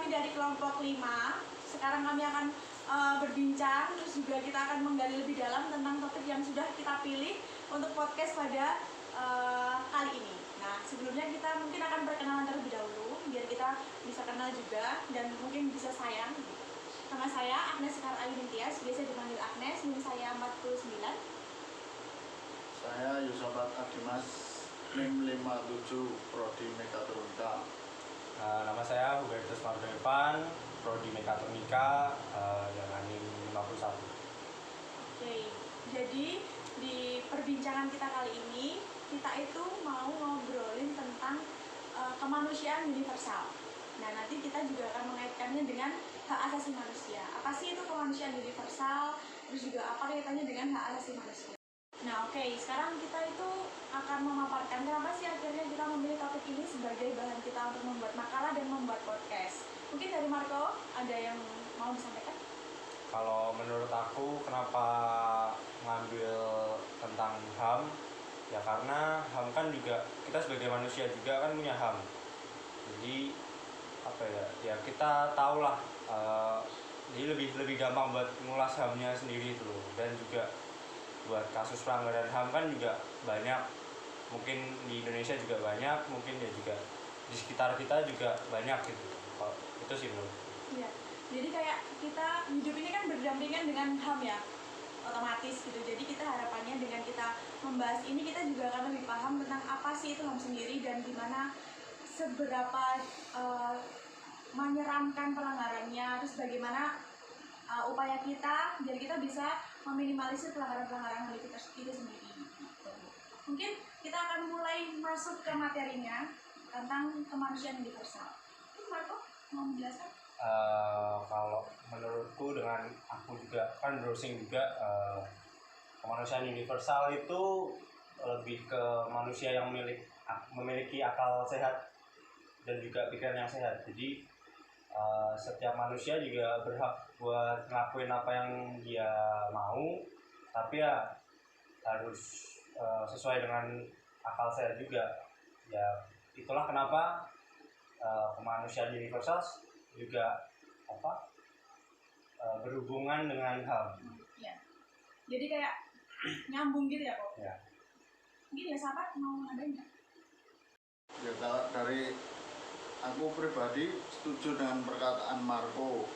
dari kelompok 5. Sekarang kami akan berbincang, terus juga kita akan menggali lebih dalam tentang topik yang sudah kita pilih untuk podcast pada kali ini. Nah, sebelumnya kita mungkin akan perkenalan terlebih dahulu, biar kita bisa kenal juga dan mungkin bisa sayang. Nama saya Agnes Sekar Ayu Nintias, biasa dipanggil Agnes, NIM saya 49. Saya Yusobat Adimas, NIM 57, Prodi Mekatronika. Nama saya Hubertus Mardevan, Prodi Mekatronika, dengan NIM 51. Oke, jadi di perbincangan kita kali ini, kita itu mau ngobrolin tentang kemanusiaan universal. Nah, nanti kita juga akan mengaitkannya dengan hak asasi manusia. Apa sih itu kemanusiaan universal? Terus juga apa kaitannya dengan hak asasi manusia? Nah, oke, sekarang kita itu akan memaparkan kenapa sih akhirnya kita memilih topik ini sebagai bahan kita untuk membuat makalah dan membuat podcast. Mungkin dari Marco, ada yang mau disampaikan? Kalau menurut aku, kenapa ngambil tentang HAM? Ya karena HAM kan juga, kita sebagai manusia juga kan punya HAM. Jadi apa ya? Ya kita tahulah. Jadi lebih gampang buat ngulas HAM-nya sendiri itu loh. Dan juga buat kasus pelanggaran HAM kan juga banyak, mungkin di Indonesia juga banyak, mungkin ya juga di sekitar kita juga banyak gitu. Itu sih menurut. Iya, jadi kayak kita hidup ini kan berdampingan dengan HAM ya, otomatis gitu. Jadi kita harapannya dengan kita membahas ini, kita juga akan lebih paham tentang apa sih itu HAM sendiri dan gimana seberapa menyeramkan pelanggarannya, terus bagaimana upaya kita biar kita bisa meminimalisir pelanggaran-pelanggaran HAM itu sendiri. Mungkin kita akan mulai masuk ke materinya tentang kemanusiaan universal. Marco, mau menjelaskan? Kalau menurutku, dengan aku juga kan browsing juga, kemanusiaan universal itu lebih ke manusia yang memiliki akal sehat dan juga pikiran yang sehat. Jadi setiap manusia juga berhak buat ngelakuin apa yang dia mau, tapi ya harus sesuai dengan akal sehat juga. Ya itulah kenapa kemanusiaan universal juga berhubungan dengan HAM. Ya. Jadi kayak nyambung gitu ya kok. Ya. Mungkin ya sahabat mau nambahin nggak? Ya, kalau dari aku pribadi setuju dengan perkataan Marco.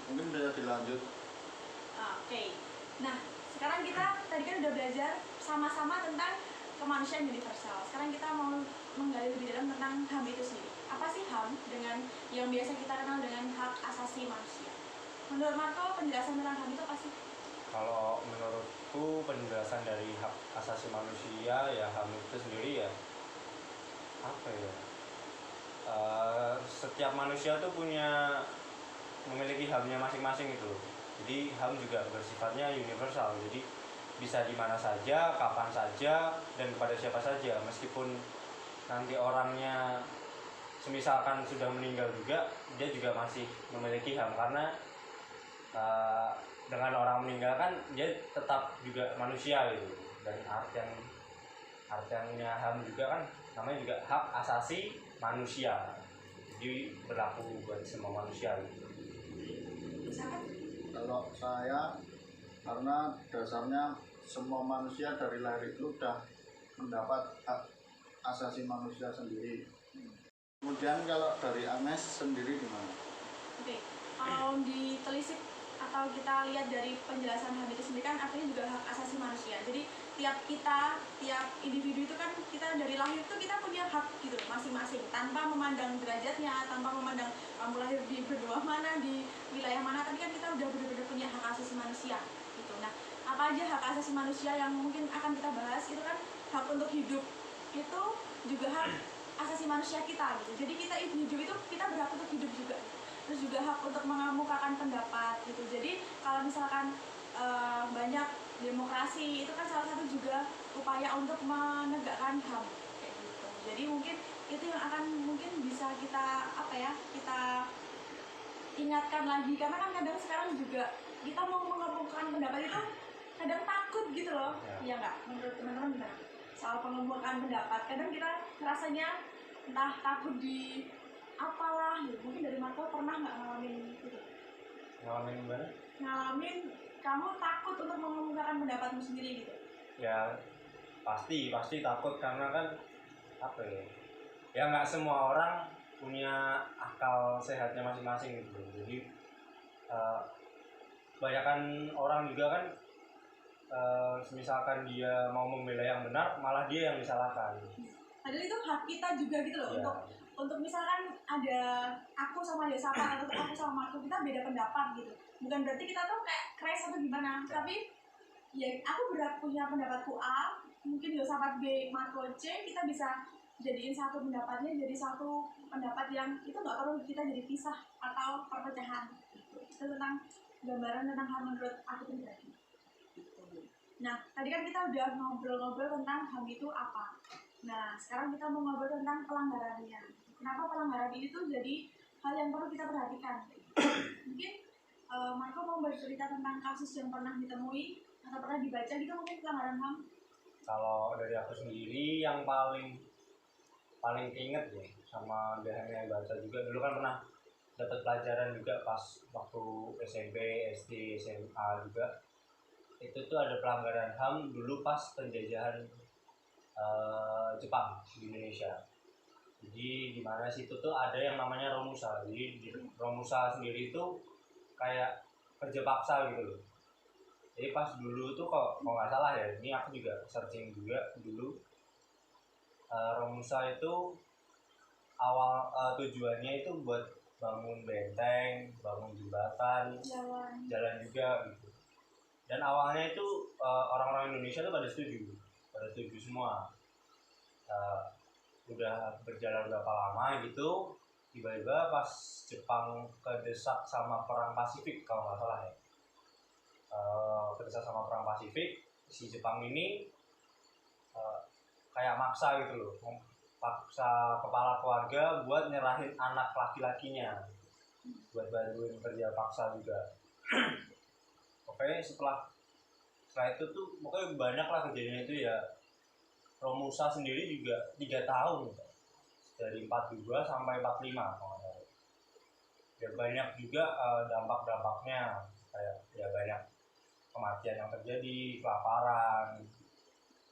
Mungkin bisa dilanjut. Oke. Nah, sekarang kita tadi kan udah belajar sama-sama tentang kemanusiaan universal. Sekarang kita mau menggali lebih dalam tentang HAM itu sendiri. Apa sih HAM dengan yang biasa kita kenal dengan hak asasi manusia? Menurut Marco, penjelasan tentang HAM itu apa sih? Kalau menurutku, penjelasan dari hak asasi manusia ya HAM itu sendiri ya apa ya? Setiap manusia tuh memiliki HAM-nya masing-masing itu. Jadi HAM juga bersifatnya universal. Jadi bisa di mana saja, kapan saja, dan kepada siapa saja. Meskipun nanti orangnya semisalkan sudah meninggal juga, dia juga masih memiliki HAM, karena dengan orang meninggal kan dia tetap juga manusia gitu. Dan artiannya HAM juga kan namanya juga hak asasi manusia. Jadi berlaku buat semua manusia gitu. Kalau saya, karena dasarnya semua manusia dari lahir itu sudah mendapat hak asasi manusia sendiri. Kemudian kalau dari Agnes sendiri gimana? Oke, kalau ditelisik atau kita lihat dari penjelasan HAM itu sendiri kan artinya juga hak asasi manusia. Jadi tiap individu itu kan kita dari lahir tuh kita punya hak gitu masing-masing, tanpa memandang derajatnya, tanpa memandang kamu lahir di benua mana, di wilayah mana, tapi kan kita udah benar-benar punya hak asasi manusia gitu. Nah, apa aja hak asasi manusia yang mungkin akan kita bahas itu kan hak untuk hidup itu juga hak asasi manusia kita gitu. Jadi kita hidup itu kita berhak untuk hidup juga. Terus juga hak untuk mengemukakan pendapat gitu. Jadi kalau misalkan banyak demokrasi itu kan salah satu juga upaya untuk menegakkan HAM kayak gitu. Jadi mungkin itu yang akan mungkin bisa kita kita ingatkan lagi, karena kan kadang sekarang juga kita mau mengemukakan pendapat itu kadang takut gitu loh. Iya nggak? Menurut teman-teman gimana? Soal pengemukakan pendapat kadang kita rasanya entah takut apalah gitu. Mungkin dari Marco pernah nggak ngalamin itu? Ngalamin gimana? Ngalamin kamu takut untuk mengungkapkan pendapatmu sendiri gitu? Ya pasti takut, karena kan apa ya nggak semua orang punya akal sehatnya masing-masing gitu. Jadi kebanyakan orang juga kan misalkan dia mau membela yang benar, malah dia yang disalahkan. Padahal itu hak kita juga gitu loh, Ya. untuk misalkan ada aku sama Yosafat atau aku sama Marco, kita beda pendapat gitu. Bukan berarti kita tuh kayak crash atau gimana, tapi ya aku punya pendapatku A, mungkin Yosafat B, Marco C, kita bisa jadiin satu pendapatnya jadi satu pendapat yang itu nggak perlu kita jadi pisah atau perpecahan. Itu tentang gambaran tentang HAM menurut aku pribadi. Nah, tadi kan kita udah ngobrol-ngobrol tentang HAM itu apa. Nah, sekarang kita mau ngobrol tentang pelanggarannya. Kenapa pelanggaran ini tuh jadi hal yang perlu kita perhatikan? Mungkin Marco mau bercerita tentang kasus yang pernah ditemui atau pernah dibaca gitu, mungkin pelanggaran HAM. Kalau dari aku sendiri yang paling keinget ya, sama yang baca juga dulu kan pernah dapat pelajaran juga pas waktu SMP, SD, SMA juga. Itu tuh ada pelanggaran HAM dulu pas penjajahan Jepang di Indonesia. Jadi di mana situ tuh ada yang namanya Romusa. Jadi di Romusa sendiri itu kayak kerja paksa gitu loh. Jadi pas dulu tuh kalau nggak salah ya, ini aku juga searching juga dulu, Romusa itu awal tujuannya itu buat bangun benteng, bangun jembatan, jalan juga gitu. Dan awalnya itu orang-orang Indonesia tuh pada setuju semua. Udah berjalan berapa lama gitu, tiba-tiba pas Jepang kedesak sama perang Pasifik kalau nggak salah ya, kedesak sama perang Pasifik, si Jepang ini kayak maksa gitu loh, paksa kepala keluarga buat nyerahin anak laki-lakinya buat bantuin kerja paksa juga. Oke, setelah itu tuh pokoknya banyak lah kejadian itu ya. Romusa sendiri juga 3 tahun dari 42 sampai 45 kalau nggak salah. Ya banyak juga dampak-dampaknya, kayak ya banyak kematian yang terjadi, kelaparan,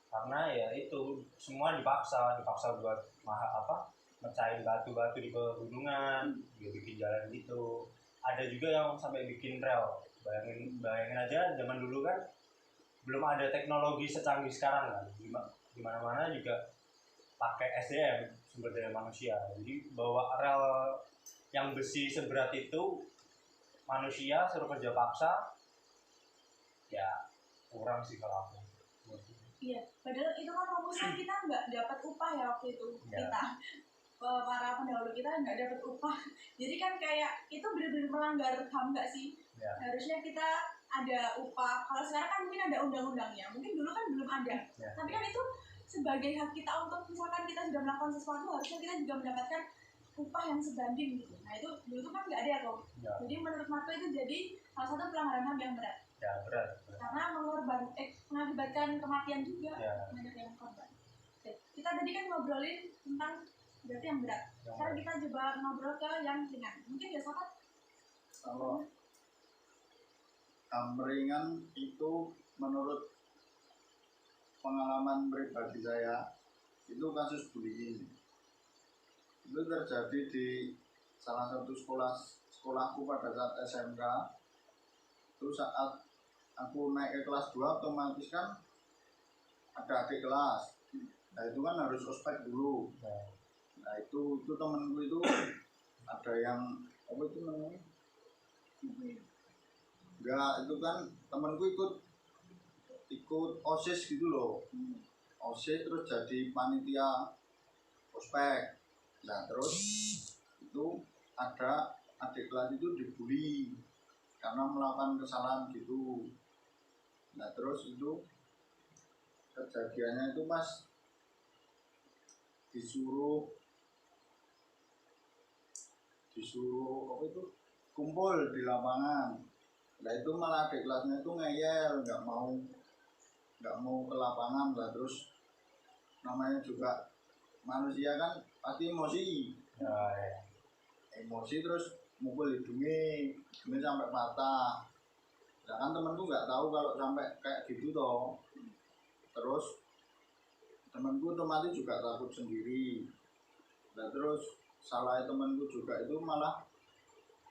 karena ya itu semua dipaksa buat mecahin batu-batu di pegunungan, dia bikin jalan gitu. Ada juga yang sampai bikin rel. Bayangin aja zaman dulu kan belum ada teknologi secanggih sekarang kan, di mana-mana juga pakai SDM, sumber daya manusia. Jadi bawa rel yang besi seberat itu, manusia suruh kerja paksa, ya kurang sih kalau aku. Iya, padahal itu kan rumusan kita nggak dapat upah ya waktu itu. Ya. Kita para pendahulu kita nggak dapat upah. Jadi kan kayak itu benar-benar melanggar HAM nggak sih? Ya. Harusnya kita ada upah. Kalau sekarang kan mungkin ada undang-undangnya, mungkin dulu kan belum ada. Ya. Tapi kan itu sebagai hak kita untuk misalkan kita sudah melakukan sesuatu, harusnya kita juga mendapatkan upah yang sebanding gitu. Nah itu dulu tuh kan nggak ada tuh. Ya. Jadi menurut Marco itu jadi salah satu pelanggaran HAM yang berat. Ya berat. Karena mengakibatkan kematian juga. Ya. Banyak yang korban. Oke, kita tadi kan ngobrolin tentang berarti yang berat. Sekarang kita coba ngobrol ke yang ringan. Mungkin ya sahabat. Kalau HAM ringan itu menurut pengalaman pribadi saya itu kasus bullying. Itu terjadi di salah satu sekolahku pada saat SMK. Itu saat aku naik ke kelas 2 otomatis kan ada adik kelas. Nah itu kan harus ospek dulu. Nah itu temanku itu ada yang apa itu namanya? Enggak, itu kan temanku ikut OSIS gitu loh. OSIS terus jadi panitia ospek. Nah terus itu ada adik kelas itu dibully karena melakukan kesalahan gitu. Nah terus itu kejadiannya itu pas disuruh apa itu kumpul di lapangan. Nah itu malah adik kelasnya itu ngeyel, nggak mau ke lapangan lah. Terus namanya juga manusia kan pasti emosi. Ya. emosi terus mukul hidungnya sampai patah. Sedangkan temanku nggak tahu kalau sampai kayak gitu toh. Terus temanku otomatis juga takut sendiri. Nah terus salah temanku juga itu malah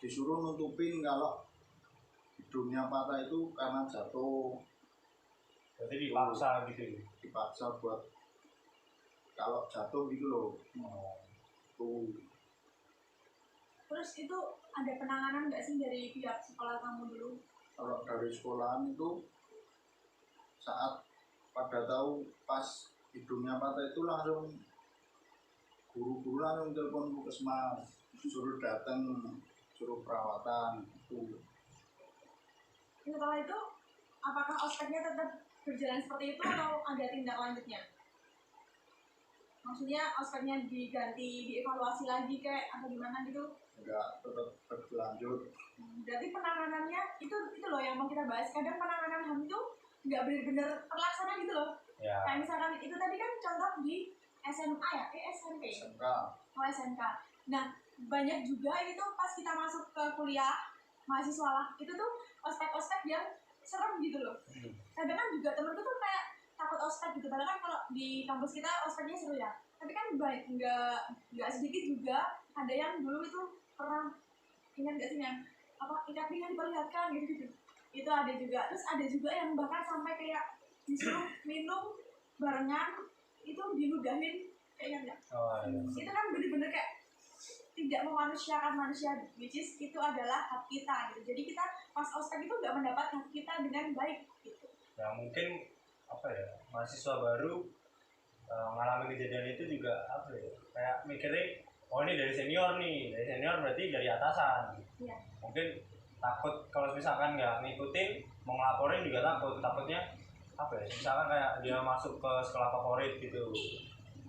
disuruh nutupin kalau hidungnya patah itu karena jatuh. Berarti dipaksa gitu ya? Dipaksa buat kalau jatuh gitu loh. Tuh. Terus itu ada penanganan nggak sih dari pihak sekolah kamu dulu? Kalau dari sekolahan itu saat pada tahu pas hidungnya patah itu langsung guru-guru langsung telepon puskesmas, suruh datang, suruh perawatan itu. Setelah itu apakah ospeknya tetap berjalan seperti itu atau ada tindak lanjutnya? Maksudnya ospeknya diganti, dievaluasi lagi kayak atau gimana gitu? Enggak, tetap berlanjut. Berarti penanganannya itu loh yang mau kita bahas. Kadang penanganan HAM itu nggak benar-benar terlaksana gitu loh. Ya. Kayak misalkan itu tadi kan contoh di SMA ya, SMP. SMK. Oh SMK. Nah banyak juga itu pas kita masuk ke kuliah mahasiswa lah, itu tuh ospek-ospek yang serem gitu loh. Kadang kan juga temenku tuh kayak takut ospek gitu. Padahal kan kalau di kampus kita ospeknya seru ya. Tapi kan baik nggak sedikit juga ada yang dulu itu pernah ingat nggak sih yang apa ikat pinggang diperlihatkan gitu. Itu ada juga. Terus ada juga yang bahkan sampai kayak disuruh minum barengan itu diludahin kayak nggak? Oh, iya. Itu kan bener-bener kayak tidak memanusiakan manusia, which is itu adalah hak kita gitu. Jadi kita pas ospek itu nggak mendapat hak kita dengan baik gitu. Ya mungkin apa ya, mahasiswa baru mengalami kejadian itu juga apa ya, kayak mikirnya oh ini dari senior berarti dari atasan. Iya. Mungkin takut kalau misalkan nggak ngikutin mau ngelaporin juga takutnya apa ya, misalkan kayak dia masuk ke sekolah favorit gitu,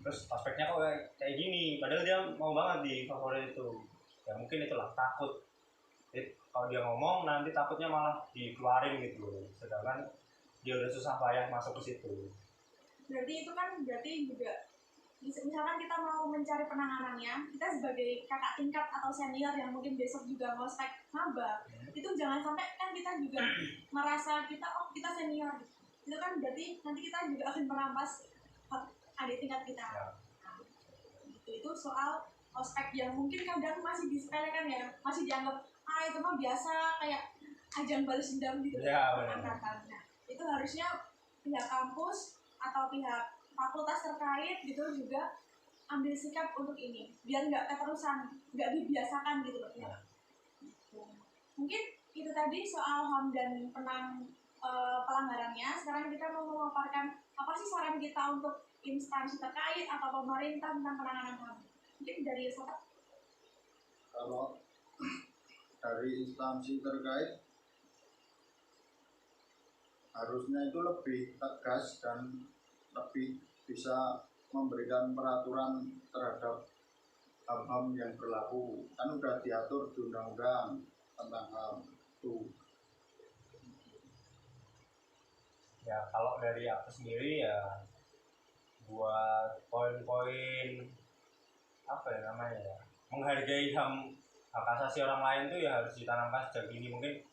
terus aspeknya kok kayak gini padahal dia mau banget di favorit itu. Ya mungkin itulah takut. Jadi, kalau dia ngomong nanti takutnya malah dikeluarin gitu, sedangkan dia udah susah payah masuk ke situ. Berarti itu kan juga misalkan kita mau mencari penanganannya, kita sebagai kakak tingkat atau senior yang mungkin besok juga mau ospek maba, itu jangan sampai kan kita juga merasa kita kita senior. Itu kan berarti nanti kita juga akan merampas hak adik tingkat kita. Nah, itu soal ospek yang mungkin kadang masih disepelekan ya, masih dianggap itu mah biasa kayak ajang balas dendam gitu. Ya, benar. Nah, itu harusnya pihak kampus atau pihak fakultas terkait gitu juga ambil sikap untuk ini biar nggak keterusan, nggak dibiasakan gitu loh ya. Mungkin itu tadi soal HAM dan pelanggarannya. Sekarang kita mau memaparkan apa sih saran kita untuk instansi terkait atau pemerintah tentang penanganan HAM. Mungkin dari Sobat. Kalau dari instansi terkait harusnya itu lebih tegas dan lebih bisa memberikan peraturan terhadap HAM-HAM yang berlaku. Kan udah diatur di undang-undang tentang HAM itu. Ya kalau dari aku sendiri ya buat poin-poin apa ya namanya ya, menghargai hak asasi orang lain tuh ya harus ditanamkan sejak dini, mungkin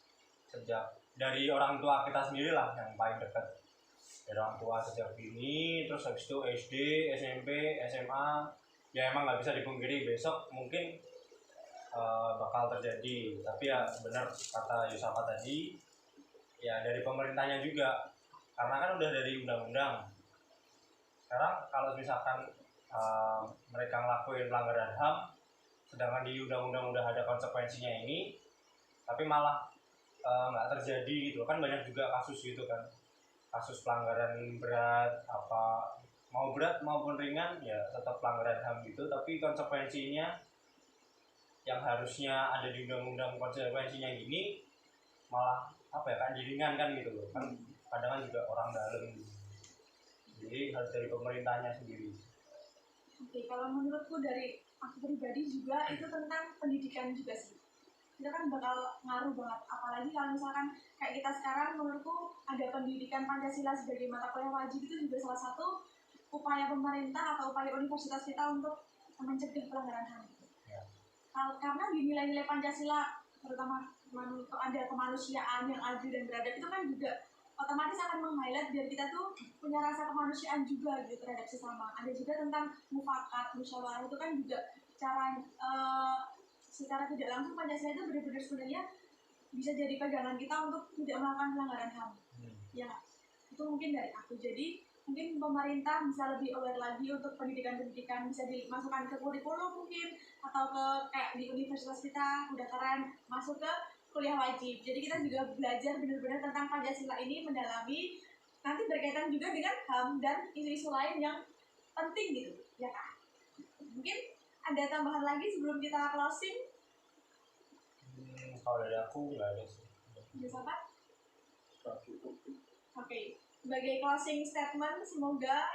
sejak dari orang tua kita sendiri lah yang paling dekat. Dari orang tua sejak dini, terus habis itu SD, SMP, SMA, ya emang nggak bisa dipungkiri besok mungkin bakal terjadi. Tapi ya benar kata Yusafa tadi, ya dari pemerintahnya juga, karena kan udah dari undang-undang. Sekarang kalau misalkan mereka ngelakuin pelanggaran HAM, sedangkan di undang-undang udah ada konsekuensinya ini, tapi malah nggak terjadi gitu kan. Banyak juga kasus gitu kan, kasus pelanggaran berat, apa mau berat maupun ringan ya tetap pelanggaran HAM gitu, tapi konsekuensinya yang harusnya ada di undang-undang konsekuensinya gini malah apa ya kan diringankan gitu loh kan. Kadang kan juga orang dalam, jadi harus dari pemerintahnya sendiri. Oke, kalau menurutku dari aku pribadi juga itu tentang pendidikan juga sih. Itu kan bakal ngaruh banget, apalagi kalau misalkan kayak kita sekarang menurutku ada pendidikan Pancasila sebagai mata kuliah wajib, itu juga salah satu upaya pemerintah atau upaya universitas kita untuk mencegah pelanggaran HAM. Ya. Karena di nilai-nilai Pancasila, terutama ada kemanusiaan yang adil dan beradab, itu kan juga otomatis akan meng-highlight biar kita tuh punya rasa kemanusiaan juga gitu terhadap sesama. Ada juga tentang mufakat, musyawarah, itu kan juga cara secara tidak langsung Pancasila itu benar-benar sebenarnya bisa jadi pegangan kita untuk tidak melakukan pelanggaran HAM. Ya, itu mungkin dari aku. Jadi mungkin pemerintah bisa lebih aware lagi untuk pendidikan-pendidikan, bisa dimasukkan ke kurikulum mungkin, atau ke kayak di universitas kita udah keren masuk ke kuliah wajib. Jadi kita juga belajar benar-benar tentang Pancasila ini, mendalami, nanti berkaitan juga dengan HAM dan isu-isu lain yang penting gitu, ya kan? Mungkin ada tambahan lagi sebelum kita closing? Kalau dari aku nggak ada sih. Bisa Pak? Sudah cukup. Oke, sebagai closing statement, semoga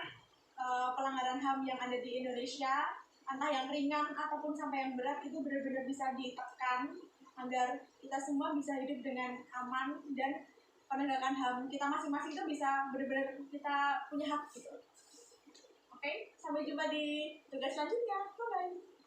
pelanggaran HAM yang ada di Indonesia, entah yang ringan ataupun sampai yang berat, itu benar-benar bisa ditekan agar kita semua bisa hidup dengan aman dan penegakan HAM kita masing-masing itu bisa benar-benar kita punya hak gitu. Oke, sampai jumpa di tugas selanjutnya. Bye-bye.